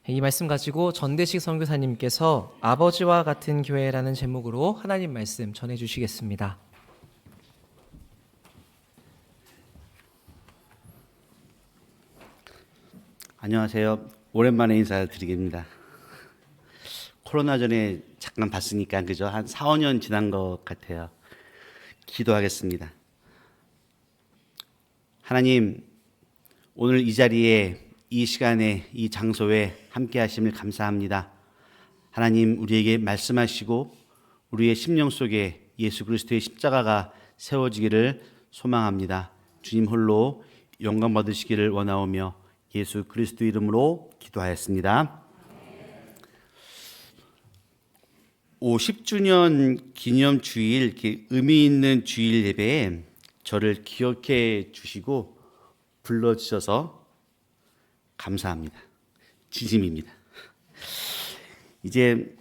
이 말씀 가지고 전대식 선교사님께서 아버지와 같은 교회라는 제목으로 하나님 말씀 전해 주시겠습니다. 안녕하세요. 오랜만에 인사드리겠습니다. 코로나 전에 잠깐 봤으니까 그죠? 한 4, 5년 지난 것 같아요. 기도하겠습니다. 하나님, 오늘 이 자리에, 이 시간에, 이 장소에 함께 하심을 감사합니다. 하나님, 우리에게 말씀하시고 우리의 심령 속에 예수 그리스도의 십자가가 세워지기를 소망합니다. 주님 홀로 영광 받으시기를 원하오며 예수 그리스도 이름으로 기도하였습니다. 50주년 기념 주일, 이렇게 의미 있는 주일 예배에 저를 기억해 주시고 불러주셔서 감사합니다. 진심입니다. 이제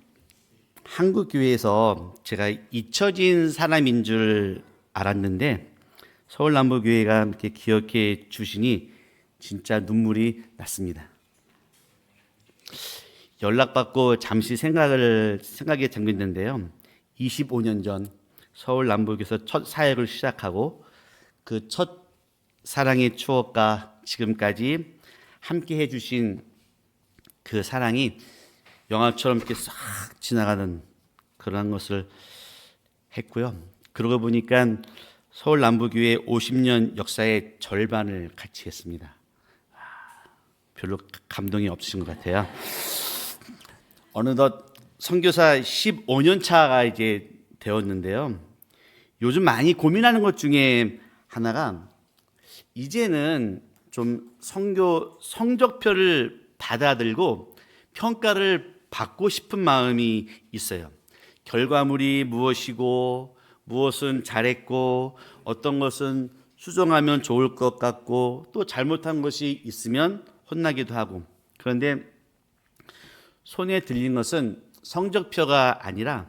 한국 교회에서 제가 잊혀진 사람인 줄 알았는데 서울 남부교회가 이렇게 기억해 주시니 진짜 눈물이 났습니다. 연락받고 잠시 생각에 잠겼는데요. 25년 전 서울 남부교회에서 첫 사역을 시작하고 그 첫 사랑의 추억과 지금까지 함께 해주신 그 사랑이 영화처럼 이렇게 싹 지나가는 그런 것을 했고요. 그러고 보니까 서울 남부교회 50년 역사의 절반을 같이 했습니다. 별로 감동이 없으신 것 같아요. 어느덧 선교사 15년 차가 이제 되었는데요. 요즘 많이 고민하는 것 중에 하나가 이제는 좀 성적표를 받아들고 평가를 받고 싶은 마음이 있어요. 결과물이 무엇이고 무엇은 잘했고 어떤 것은 수정하면 좋을 것 같고 또 잘못한 것이 있으면 혼나기도 하고. 그런데 손에 들린 것은 성적표가 아니라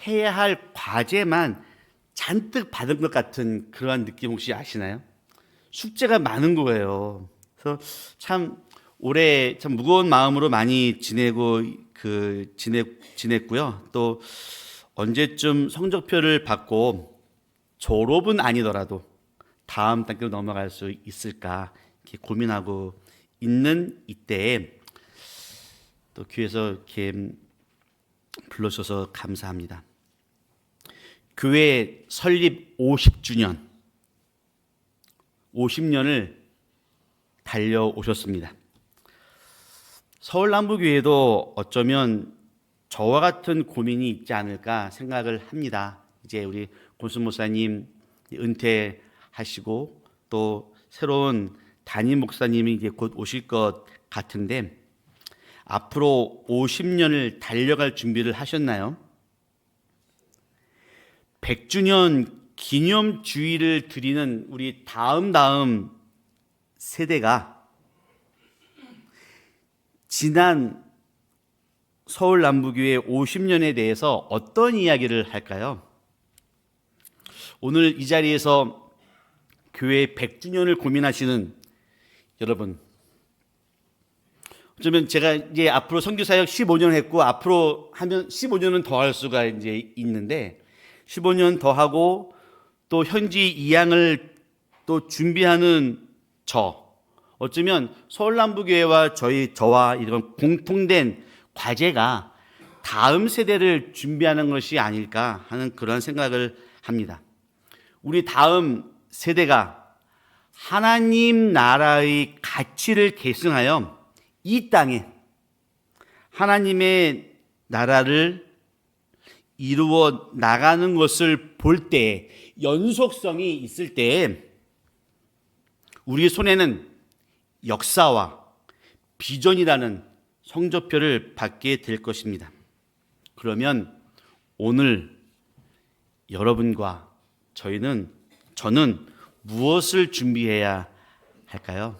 해야 할 과제만 잔뜩 받은 것 같은 그러한 느낌 혹시 아시나요? 숙제가 많은 거예요. 그래서 참 올해 참 무거운 마음으로 많이 지냈고요. 또 언제쯤 성적표를 받고 졸업은 아니더라도 다음 단계로 넘어갈 수 있을까 이렇게 고민하고 있는 이때에 또 교회에서 이렇게 불러주셔서 감사합니다. 교회 설립 50년을 달려오셨습니다. 서울 남부교회도 어쩌면 저와 같은 고민이 있지 않을까 생각을 합니다. 이제 우리 권순 목사님 은퇴하시고 또 새로운 담임 목사님이 이제 곧 오실 것 같은데 앞으로 50년을 달려갈 준비를 하셨나요? 100주년 기념주의를 드리는 우리 다음 세대가 지난 서울 남부교회 50년에 대해서 어떤 이야기를 할까요? 오늘 이 자리에서 교회 100주년을 고민하시는 여러분, 어쩌면 제가 이제 앞으로 선교사역 15년 했고 앞으로 하면 15년은 더 할 수가 이제 있는데 15년 더 하고 또 현지 2양을 또 준비하는 어쩌면 서울남부교회와 저와 이런 공통된 과제가 다음 세대를 준비하는 것이 아닐까 하는 그런 생각을 합니다. 우리 다음 세대가 하나님 나라의 가치를 계승하여 이 땅에 하나님의 나라를 이루어 나가는 것을 볼 때 연속성이 있을 때 우리 손에는 역사와 비전이라는 성적표를 받게 될 것입니다. 그러면 오늘 여러분과 저는 무엇을 준비해야 할까요?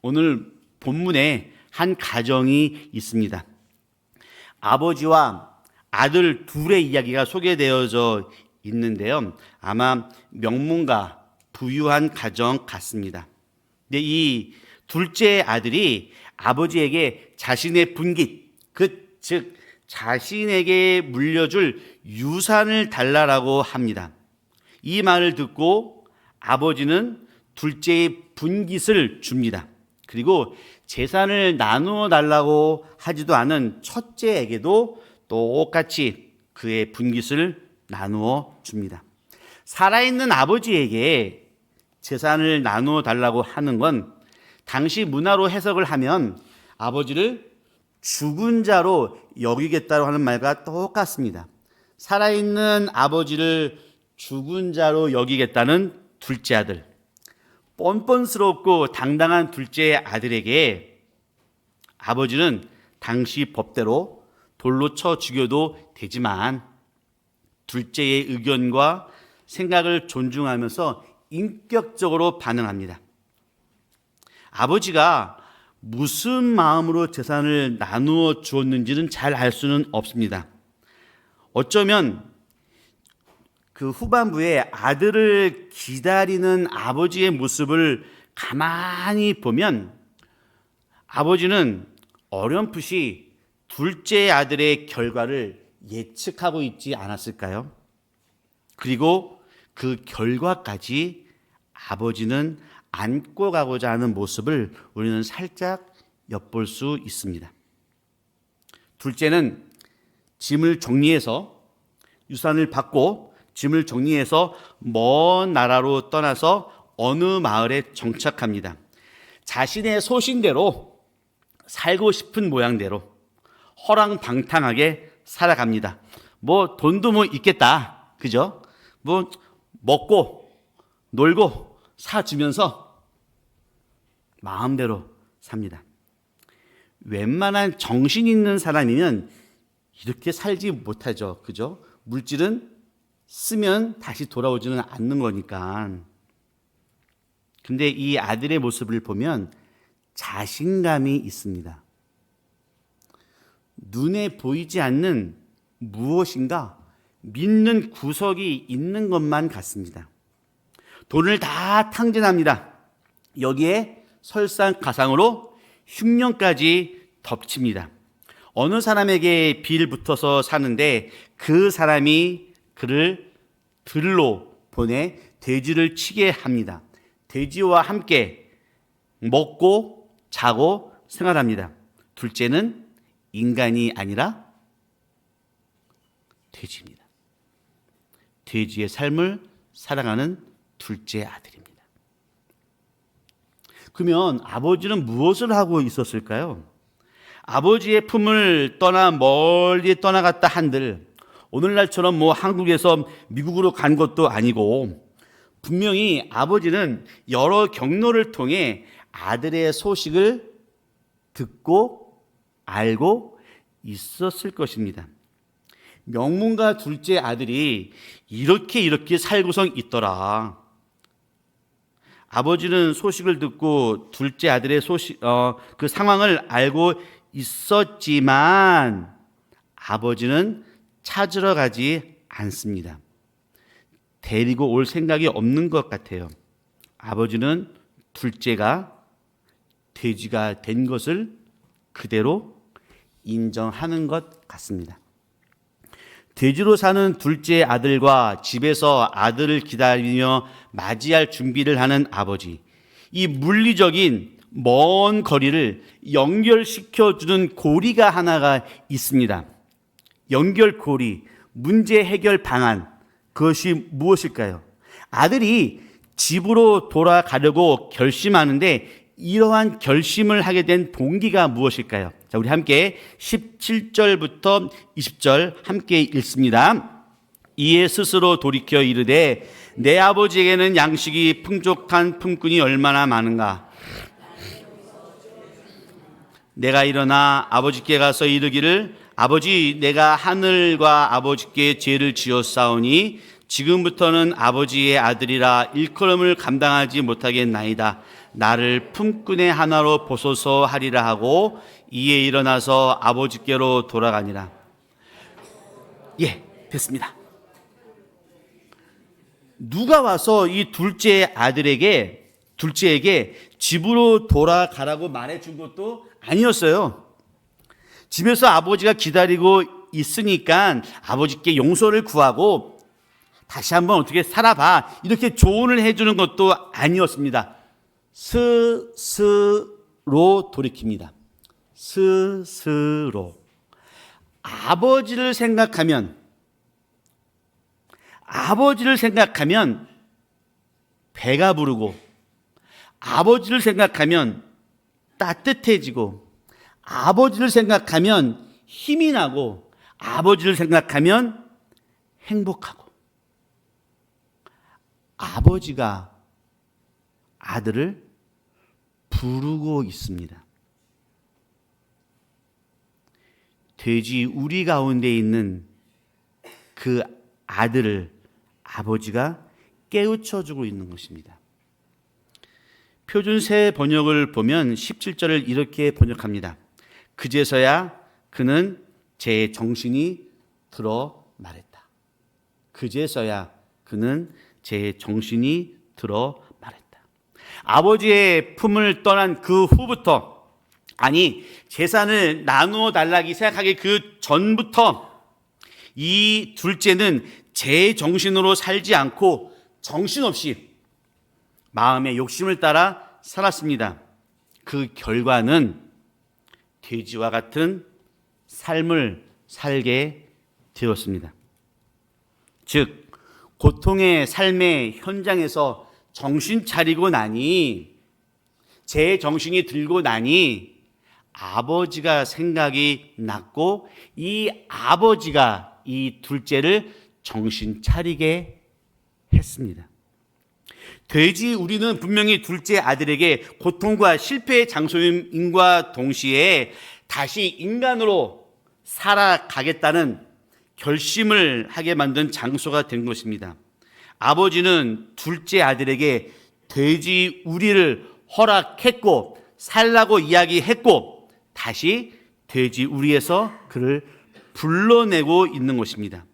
오늘 본문에 한 가정이 있습니다. 아버지와 아들 둘의 이야기가 소개되어져 있는데요. 아마 명문가 부유한 가정 같습니다. 근데 이 둘째 아들이 아버지에게 자신의 분깃, 즉 자신에게 물려줄 유산을 달라라고 합니다. 이 말을 듣고 아버지는 둘째의 분깃을 줍니다. 그리고 재산을 나누어 달라고 하지도 않은 첫째에게도 똑같이 그의 분깃을 나누어 줍니다. 살아있는 아버지에게 재산을 나누어 달라고 하는 건 당시 문화로 해석을 하면 아버지를 죽은 자로 여기겠다고 하는 말과 똑같습니다. 살아있는 아버지를 죽은 자로 여기겠다는 둘째 아들, 뻔뻔스럽고 당당한 둘째 아들에게 아버지는 당시 법대로 돌로 쳐 죽여도 되지만 둘째의 의견과 생각을 존중하면서 인격적으로 반응합니다. 아버지가 무슨 마음으로 재산을 나누어 주었는지는 잘 알 수는 없습니다. 어쩌면 그 후반부에 아들을 기다리는 아버지의 모습을 가만히 보면 아버지는 어렴풋이 둘째 아들의 결과를 예측하고 있지 않았을까요? 그리고 그 결과까지 아버지는 안고 가고자 하는 모습을 우리는 살짝 엿볼 수 있습니다. 둘째는 짐을 정리해서 유산을 받고 짐을 정리해서 먼 나라로 떠나서 어느 마을에 정착합니다. 자신의 소신대로 살고 싶은 모양대로 허랑방탕하게 살아갑니다. 돈도 있겠다. 그죠? 먹고 놀고 사주면서 마음대로 삽니다. 웬만한 정신 있는 사람이면 이렇게 살지 못하죠. 그죠? 물질은 쓰면 다시 돌아오지는 않는 거니까. 근데 이 아들의 모습을 보면 자신감이 있습니다. 눈에 보이지 않는 무엇인가 믿는 구석이 있는 것만 같습니다. 돈을 다 탕진합니다. 여기에 설상가상으로 흉년까지 덮칩니다. 어느 사람에게 빌 붙어서 사는데 그 사람이 그를 들로 보내 돼지를 치게 합니다. 돼지와 함께 먹고 자고 생활합니다. 둘째는 인간이 아니라 돼지입니다. 돼지의 삶을 살아가는 둘째 아들입니다. 그러면 아버지는 무엇을 하고 있었을까요? 아버지의 품을 떠나 멀리 떠나갔다 한들 오늘날처럼 한국에서 미국으로 간 것도 아니고 분명히 아버지는 여러 경로를 통해 아들의 소식을 듣고 알고 있었을 것입니다. 명문가 둘째 아들이 이렇게 살고선 있더라. 아버지는 소식을 듣고 둘째 아들의 그 상황을 알고 있었지만 아버지는 찾으러 가지 않습니다. 데리고 올 생각이 없는 것 같아요. 아버지는 둘째가 돼지가 된 것을 그대로 인정하는 것 같습니다. 돼지로 사는 둘째 아들과 집에서 아들을 기다리며 맞이할 준비를 하는 아버지. 이 물리적인 먼 거리를 연결시켜주는 고리가 하나가 있습니다. 연결고리, 문제 해결 방안, 그것이 무엇일까요? 아들이 집으로 돌아가려고 결심하는데 이러한 결심을 하게 된 동기가 무엇일까요? 자, 우리 함께 17절부터 20절 함께 읽습니다. 이에 스스로 돌이켜 이르되 내 아버지에게는 양식이 풍족한 품꾼이 얼마나 많은가. 내가 일어나 아버지께 가서 이르기를 아버지, 내가 하늘과 아버지께 죄를 지었사오니 지금부터는 아버지의 아들이라 일컬음을 감당하지 못하겠나이다. 나를 품꾼의 하나로 보소서 하리라 하고 이에 일어나서 아버지께로 돌아가니라. 예, 됐습니다. 누가 와서 이 둘째 아들에게 둘째에게 집으로 돌아가라고 말해준 것도 아니었어요. 집에서 아버지가 기다리고 있으니까 아버지께 용서를 구하고 다시 한번 어떻게 살아봐 이렇게 조언을 해주는 것도 아니었습니다. 스스로 돌이킵니다. 스스로. 아버지를 생각하면 배가 부르고, 아버지를 생각하면 따뜻해지고, 아버지를 생각하면 힘이 나고, 아버지를 생각하면 행복하고, 아버지가 아들을 부르고 있습니다. 돼지 우리 가운데 있는 그 아들을 아버지가 깨우쳐주고 있는 것입니다. 표준 새 번역을 보면 17절을 이렇게 번역합니다. 그제서야 그는 제 정신이 들어 말했다. 그제서야 그는 제 정신이 들어 말했다. 아버지의 품을 떠난 그 후부터, 아니 재산을 나누어 달라기 생각하기 그 전부터 이 둘째는 제 정신으로 살지 않고 정신없이 마음의 욕심을 따라 살았습니다. 그 결과는 돼지와 같은 삶을 살게 되었습니다. 즉, 고통의 삶의 현장에서 정신 차리고 나니, 제 정신이 들고 나니 아버지가 생각이 났고, 이 아버지가 이 둘째를 정신 차리게 했습니다. 돼지 우리는 분명히 둘째 아들에게 고통과 실패의 장소임과 동시에 다시 인간으로 살아가겠다는 결심을 하게 만든 장소가 된 것입니다. 아버지는 둘째 아들에게 돼지 우리를 허락했고 살라고 이야기했고 다시 돼지 우리에서 그를 불러내고 있는 것입니다.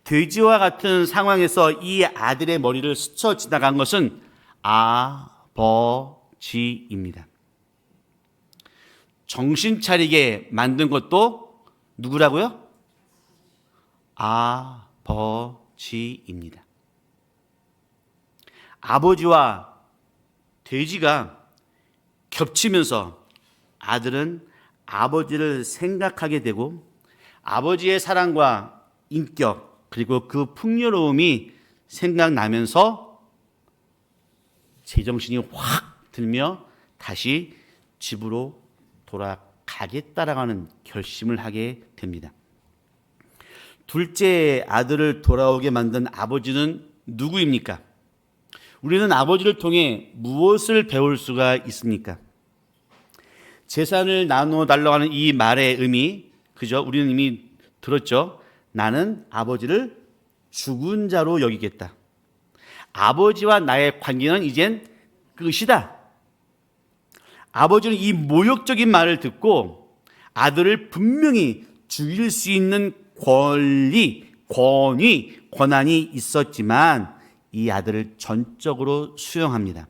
돼지와 같은 상황에서 이 아들의 머리를 스쳐 지나간 것은 아버지입니다. 정신 차리게 만든 것도 누구라고요? 아버지입니다. 아버지와 돼지가 겹치면서 아들은 아버지를 생각하게 되고 아버지의 사랑과 인격 그리고 그 풍요로움이 생각나면서 제정신이 확 들며 다시 집으로 돌아가겠다라고 하는 결심을 하게 됩니다. 둘째 아들을 돌아오게 만든 아버지는 누구입니까? 우리는 아버지를 통해 무엇을 배울 수가 있습니까? 재산을 나누어 달라고 하는 이 말의 의미, 그죠? 우리는 이미 들었죠? 나는 아버지를 죽은 자로 여기겠다. 아버지와 나의 관계는 이젠 끝이다. 아버지는 이 모욕적인 말을 듣고 아들을 분명히 죽일 수 있는 권한이 있었지만 이 아들을 전적으로 수용합니다.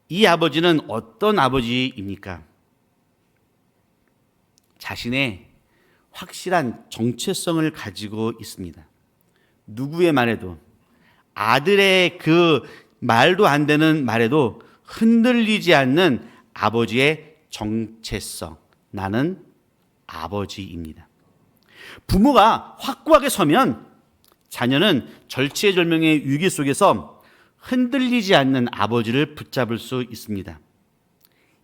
이 아버지는 어떤 아버지입니까? 자신의 확실한 정체성을 가지고 있습니다. 누구의 말에도, 아들의 그 말도 안 되는 말에도 흔들리지 않는 아버지의 정체성. 나는 아버지입니다. 부모가 확고하게 서면 자녀는 절체절명의 위기 속에서 흔들리지 않는 아버지를 붙잡을 수 있습니다.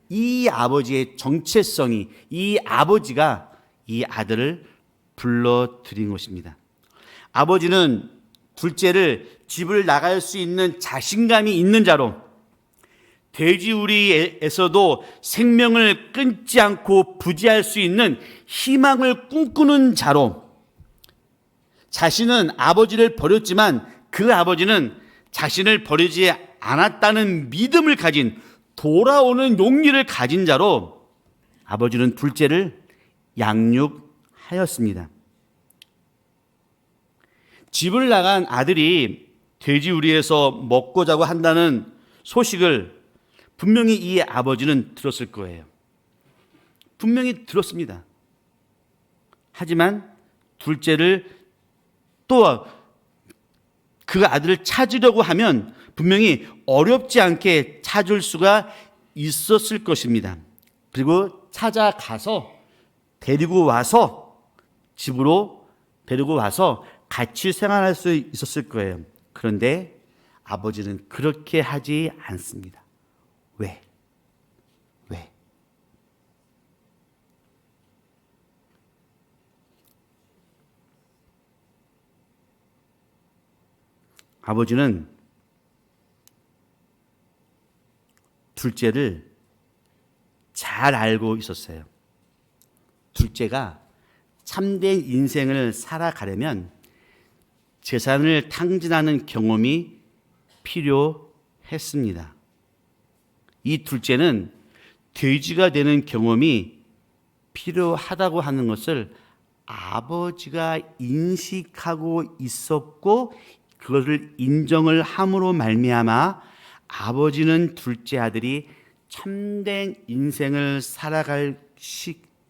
이 아버지의 정체성이, 이 아버지가 이 아들을 불러들인 것입니다. 아버지는 둘째를 집을 나갈 수 있는 자신감이 있는 자로, 돼지우리에서도 생명을 끊지 않고 부지할 수 있는 희망을 꿈꾸는 자로, 자신은 아버지를 버렸지만 그 아버지는 자신을 버리지 않았다는 믿음을 가진, 돌아오는 용기를 가진 자로 아버지는 둘째를 양육하였습니다. 집을 나간 아들이 돼지우리에서 먹고 자고 한다는 소식을 분명히 이 아버지는 들었을 거예요. 분명히 들었습니다. 하지만 둘째를 또 그 아들을 찾으려고 하면 분명히 어렵지 않게 찾을 수가 있었을 것입니다. 그리고 찾아가서 데리고 와서 집으로 데리고 와서 같이 생활할 수 있었을 거예요. 그런데 아버지는 그렇게 하지 않습니다. 왜? 아버지는 둘째를 잘 알고 있었어요. 둘째가 참된 인생을 살아가려면 재산을 탕진하는 경험이 필요했습니다. 이 둘째는 돼지가 되는 경험이 필요하다고 하는 것을 아버지가 인식하고 있었고 그것을 인정을 함으로 말미암아 아버지는 둘째 아들이 참된 인생을 살아갈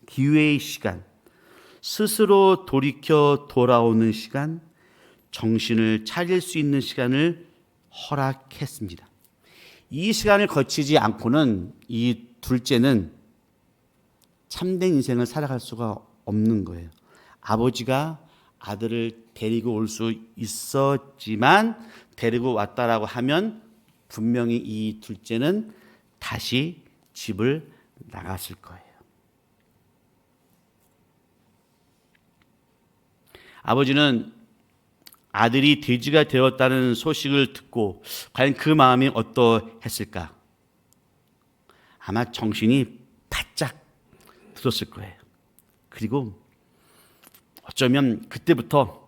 기회의 시간, 스스로 돌이켜 돌아오는 시간, 정신을 차릴 수 있는 시간을 허락했습니다. 이 시간을 거치지 않고는 이 둘째는 참된 인생을 살아갈 수가 없는 거예요. 아버지가 아들을 데리고 올 수 있었지만 데리고 왔다라고 하면 분명히 이 둘째는 다시 집을 나갔을 거예요. 아버지는 아들이 돼지가 되었다는 소식을 듣고 과연 그 마음이 어떠했을까? 아마 정신이 바짝 들었을 거예요. 그리고 어쩌면 그때부터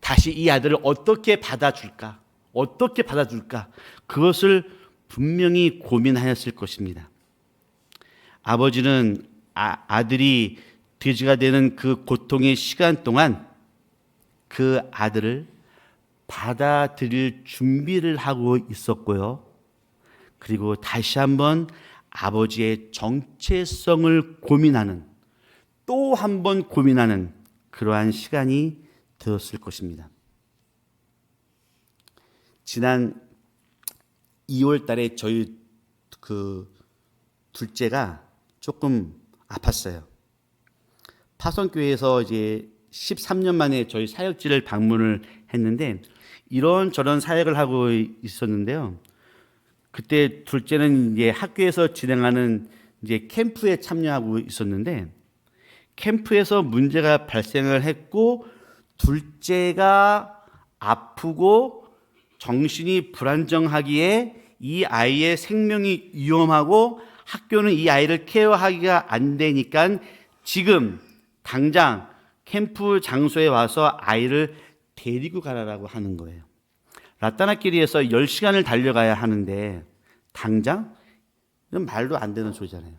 다시 이 아들을 어떻게 받아줄까? 그것을 분명히 고민하였을 것입니다. 아버지는 아들이 돼지가 되는 그 고통의 시간 동안 그 아들을 받아들일 준비를 하고 있었고요. 그리고 다시 한번 아버지의 정체성을 고민하는, 또 한 번 고민하는 그러한 시간이 되었을 것입니다. 지난 2월 달에 저희 그 둘째가 조금 아팠어요. 파송교회에서 이제 13년 만에 저희 사역지를 방문을 했는데 이런저런 사역을 하고 있었는데요. 그때 둘째는 이제 학교에서 진행하는 이제 캠프에 참여하고 있었는데 캠프에서 문제가 발생을 했고 둘째가 아프고 정신이 불안정하기에 이 아이의 생명이 위험하고 학교는 이 아이를 케어하기가 안 되니까 지금 당장 캠프 장소에 와서 아이를 데리고 가라라고 하는 거예요. 라따나끼리에서 10시간을 달려가야 하는데 당장? 이건 말도 안 되는 소리잖아요.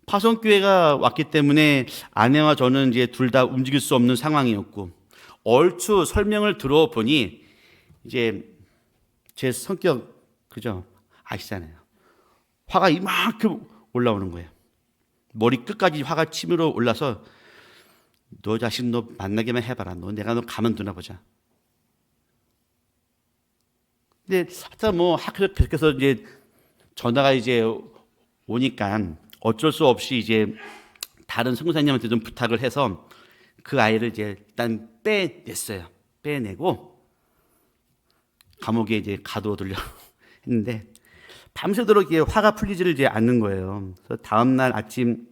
파송교회가 왔기 때문에 아내와 저는 이제 둘 다 움직일 수 없는 상황이었고 얼추 설명을 들어보니 이제 제 성격 그죠? 아시잖아요. 화가 이만큼 올라오는 거예요. 머리 끝까지 화가 치밀어 올라서 너 자신 너 만나기만 해봐라. 내가 너 가만두나 보자. 근데 하여튼 뭐 학교에서 계속해서 이제 전화가 이제 오니까 어쩔 수 없이 이제 다른 선교사님한테 좀 부탁을 해서 그 아이를 이제 일단 빼냈어요. 빼내고 감옥에 이제 가둬두려 했는데 밤새도록 이게 화가 풀리지를 이제 않는 거예요. 그래서 다음 날 아침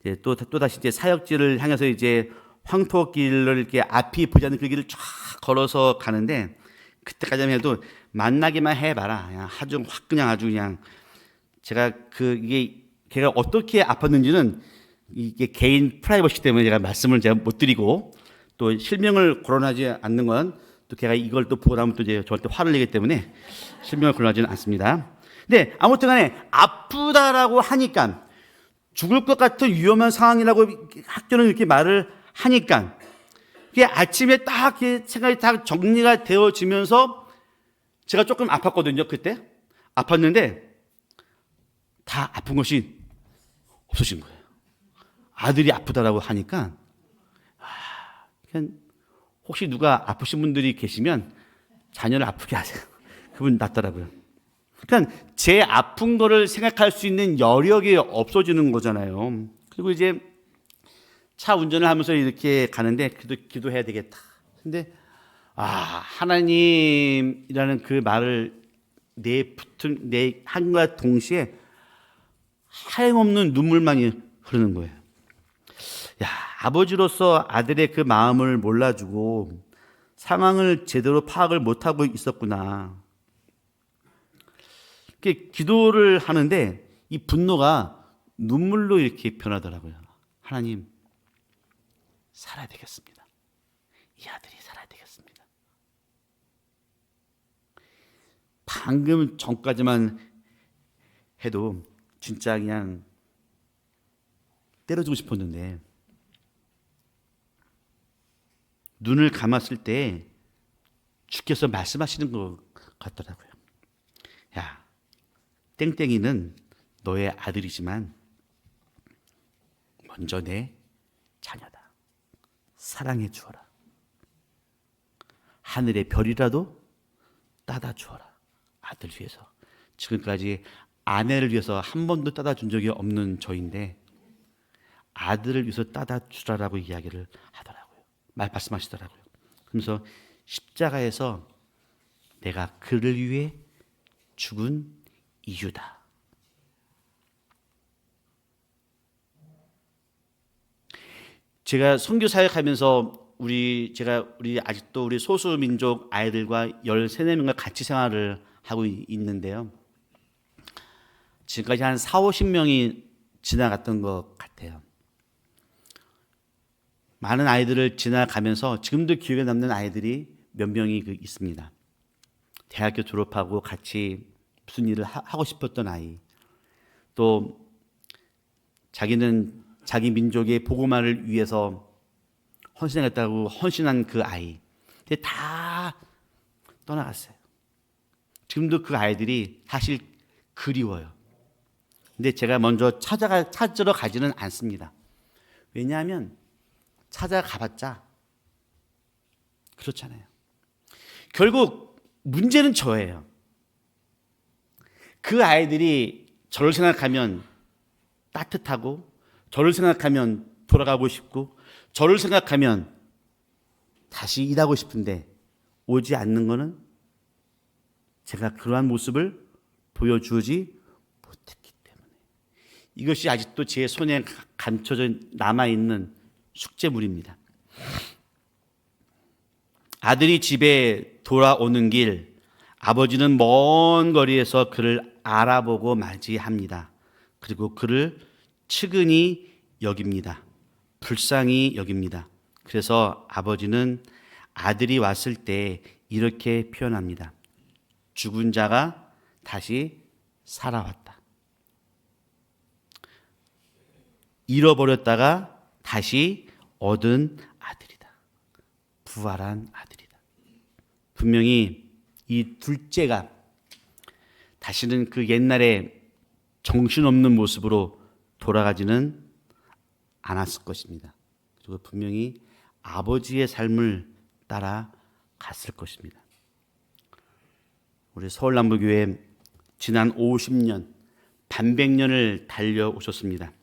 이제 또 다시 이제 사역지를 향해서 이제 황토길을 이렇게 앞이 보지 않는 그 길을 쫙 걸어서 가는데 그때까지만 해도 만나기만 해봐라. 그냥 아주 그냥 제가 이게 걔가 어떻게 아팠는지는 이게 개인 프라이버시 때문에 제가 말씀을 제가 못 드리고 또 실명을 거론하지 않는 건 또 걔가 이걸 또 보고 나면 또 이제 저한테 화를 내기 때문에 실명을 거론하지는 않습니다. 근데 아무튼 간에 아프다라고 하니까 죽을 것 같은 위험한 상황이라고 학교는 이렇게 말을 하니까 그게 아침에 딱 생각이 다 정리가 되어지면서 제가 조금 아팠거든요. 그때 아팠는데 다 아픈 것이 없어진 거예요. 아들이 아프다라고 하니까 그냥 혹시 누가 아프신 분들이 계시면 자녀를 아프게 하세요. 그분 낫더라고요. 그러니까 제 아픈 거를 생각할 수 있는 여력이 없어지는 거잖아요. 그리고 이제 차 운전을 하면서 이렇게 가는데 그래도 기도해야 되겠다. 근데 하나님이라는 그 말을 내 한과 동시에 하염없는 눈물만이 흐르는 거예요. 야, 아버지로서 아들의 그 마음을 몰라주고 상황을 제대로 파악을 못하고 있었구나. 이렇게 기도를 하는데 이 분노가 눈물로 이렇게 변하더라고요. 하나님, 살아야 되겠습니다. 이 아들이 살아야 되겠습니다. 방금 전까지만 해도 진짜 그냥 때려주고 싶었는데 눈을 감았을 때 주께서 말씀하시는 것 같더라고요. 야, 땡땡이는 너의 아들이지만 먼저 내 자녀다. 사랑해 주어라. 하늘의 별이라도 따다 주어라. 아들 위해서. 지금까지 아내를 위해서 한 번도 따다 준 적이 없는 저인데 아들을 위해서 따다 주라라고 이야기를 하더라고요. 말씀하시더라고요. 그러면서 십자가에서 내가 그를 위해 죽은 이유다. 제가 선교 사역하면서 우리 아직도 우리 소수민족 아이들과 13명과 같이 생활을 하고 있는데요. 지금까지 한 4, 50명이 지나갔던 것 같아요. 많은 아이들을 지나가면서 지금도 기억에 남는 아이들이 몇 명이 있습니다. 대학교 졸업하고 같이 무슨 일을 하고 싶었던 아이, 또 자기는 자기 민족의 복음화를 위해서 헌신하겠다고 헌신한 그 아이, 근데 다 떠나갔어요. 지금도 그 아이들이 사실 그리워요. 근데 제가 먼저 찾으러 가지는 않습니다. 왜냐하면 찾아가봤자 그렇잖아요. 결국 문제는 저예요. 그 아이들이 저를 생각하면 따뜻하고, 저를 생각하면 돌아가고 싶고, 저를 생각하면 다시 일하고 싶은데 오지 않는 것은 제가 그러한 모습을 보여주지 못했기 때문에, 이것이 아직도 제 손에 감춰져 남아있는 숙제물입니다. 아들이 집에 돌아오는 길, 아버지는 먼 거리에서 그를 알아보고 맞이합니다. 그리고 그를 측은히 여깁니다. 불쌍히 여깁니다. 그래서 아버지는 아들이 왔을 때 이렇게 표현합니다. 죽은 자가 다시 살아왔다. 잃어버렸다가 다시 얻은 아들이다. 부활한 아들이다. 분명히 이 둘째가 다시는 그 옛날에 정신없는 모습으로 돌아가지는 않았을 것입니다. 그리고 분명히 아버지의 삶을 따라갔을 것입니다. 우리 서울남부교회 지난 50년, 반백년을 달려오셨습니다.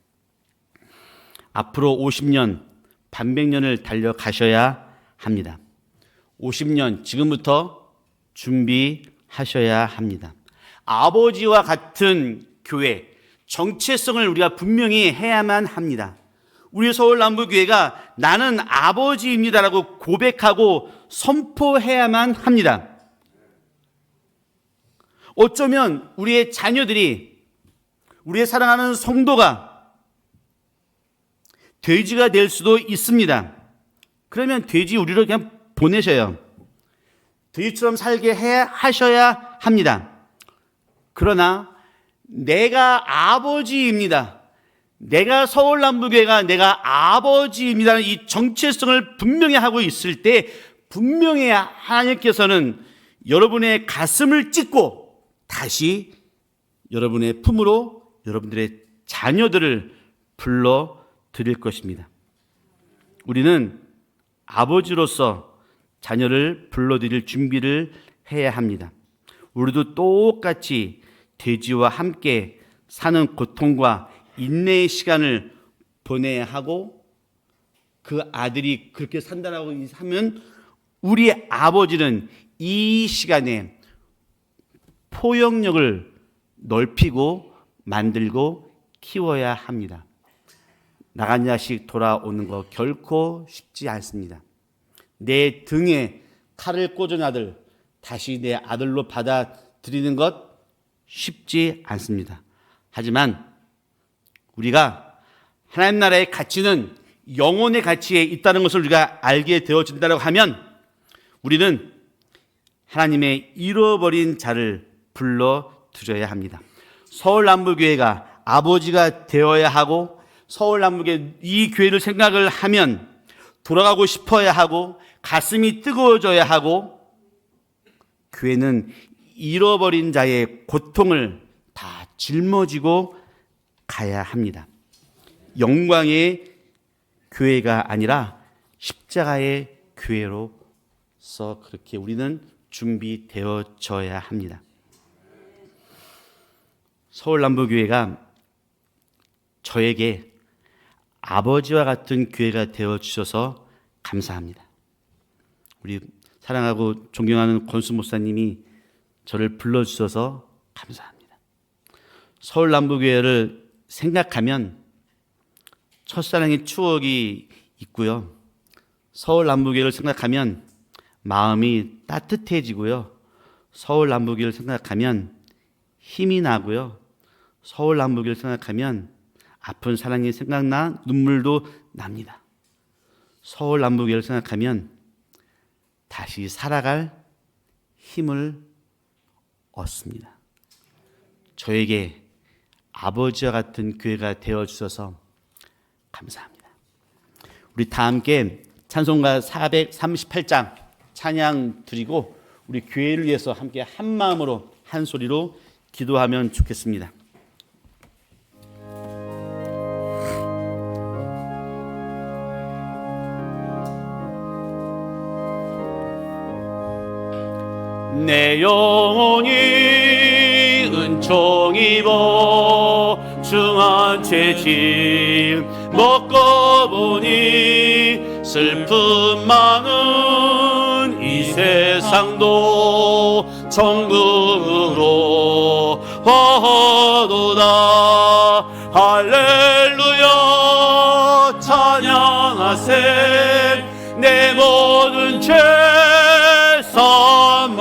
앞으로 50년, 반백년을 달려가셔야 합니다. 50년, 지금부터 준비하셔야 합니다. 아버지와 같은 교회, 정체성을 우리가 분명히 해야만 합니다. 우리 서울남부교회가 나는 아버지입니다라고 고백하고 선포해야만 합니다. 어쩌면 우리의 자녀들이, 우리의 사랑하는 성도가 돼지가 될 수도 있습니다. 그러면 돼지 우리를 그냥 보내셔요. 돼지처럼 살게 하셔야 합니다. 그러나 내가 아버지입니다, 내가 서울남부교회가 내가 아버지입니다는 이 정체성을 분명히 하고 있을 때 분명히 하나님께서는 여러분의 가슴을 찢고 다시 여러분의 품으로 여러분들의 자녀들을 불러 드릴 것입니다. 우리는 아버지로서 자녀를 불러드릴 준비를 해야 합니다. 우리도 똑같이 돼지와 함께 사는 고통과 인내의 시간을 보내야 하고, 그 아들이 그렇게 산다라고 하면 우리 아버지는 이 시간에 포용력을 넓히고 만들고 키워야 합니다. 나간 자식 돌아오는 거 결코 쉽지 않습니다. 내 등에 칼을 꽂은 아들 다시 내 아들로 받아들이는 것 쉽지 않습니다. 하지만 우리가 하나님 나라의 가치는 영혼의 가치에 있다는 것을 우리가 알게 되어진다고 하면 우리는 하나님의 잃어버린 자를 불러드려야 합니다. 서울남부교회가 아버지가 되어야 하고, 서울남부교회 이 교회를 생각을 하면 돌아가고 싶어야 하고 가슴이 뜨거워져야 하고, 교회는 잃어버린 자의 고통을 다 짊어지고 가야 합니다. 영광의 교회가 아니라 십자가의 교회로서 그렇게 우리는 준비되어져야 합니다. 서울남부교회가 저에게 아버지와 같은 교회가 되어주셔서 감사합니다. 우리 사랑하고 존경하는 권수 목사님이 저를 불러주셔서 감사합니다. 서울남부교회를 생각하면 첫사랑의 추억이 있고요. 서울남부교회를 생각하면 마음이 따뜻해지고요. 서울남부교회를 생각하면 힘이 나고요. 서울남부교회를 생각하면 아픈 사랑이 생각나 눈물도 납니다. 서울남부교회를 생각하면 다시 살아갈 힘을 얻습니다. 저에게 아버지와 같은 교회가 되어주셔서 감사합니다. 우리 다 함께 찬송가 438장 찬양 드리고 우리 교회를 위해서 함께 한 마음으로 한 소리로 기도하면 좋겠습니다. 내 영혼이 은총 입어 중한 죄짐 먹고 보니 슬픔 많은 이 세상도 천국으로 허도다. 할렐루야 찬양하세. 내 모든 죄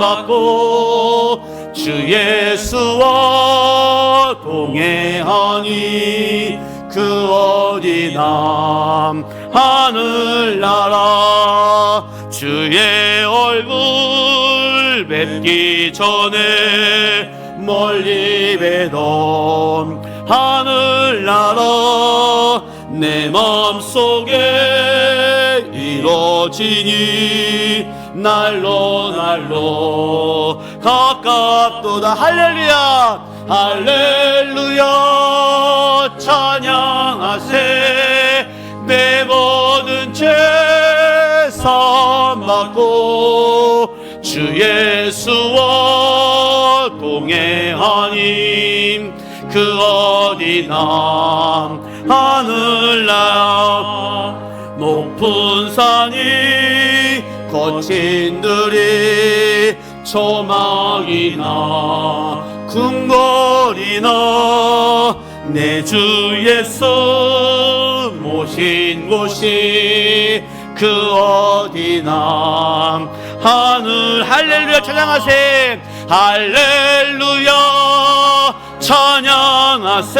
받고 주 예수와 동행하니 그 어디나 하늘나라. 주의 얼굴 뵙기 전에 멀리 뵈던 하늘나라 내 마음속에 이루어지니 날로 날로 가깝도다. 할렐루야 할렐루야 찬양하세. 내 모든 죄 사함받고 주 예수와 동행하니 그 어디나 하늘나라. 높은 산이 거친 들이 조망이나 궁궐이나 내 주 예수 모신 곳이 그 어디나 하늘. 할렐루야 찬양하세. 할렐루야 찬양하세.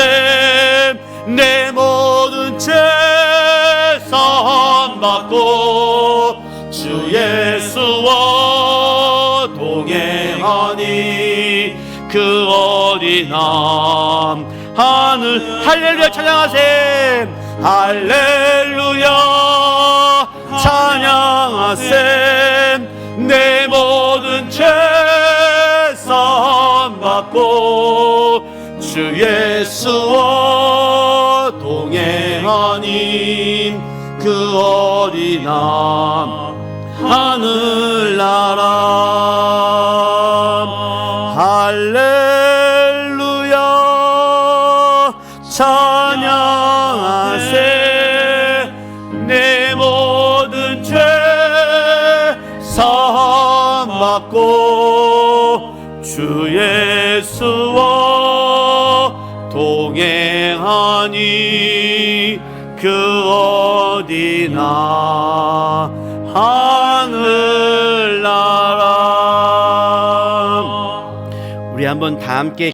내 모든 죄 사함받고 주 예수와 동행하니 그 어디나 하늘. 할렐루야 찬양하세. 할렐루야 찬양하세. 내 모든 죄 주 예수와 동행하니 그 어린아 하늘나라 할렐루야 찬양하세 내 모든 죄 사함 받고 주 예수와 동행하니 그 어디나 하늘나라. 우리 한번 다 함께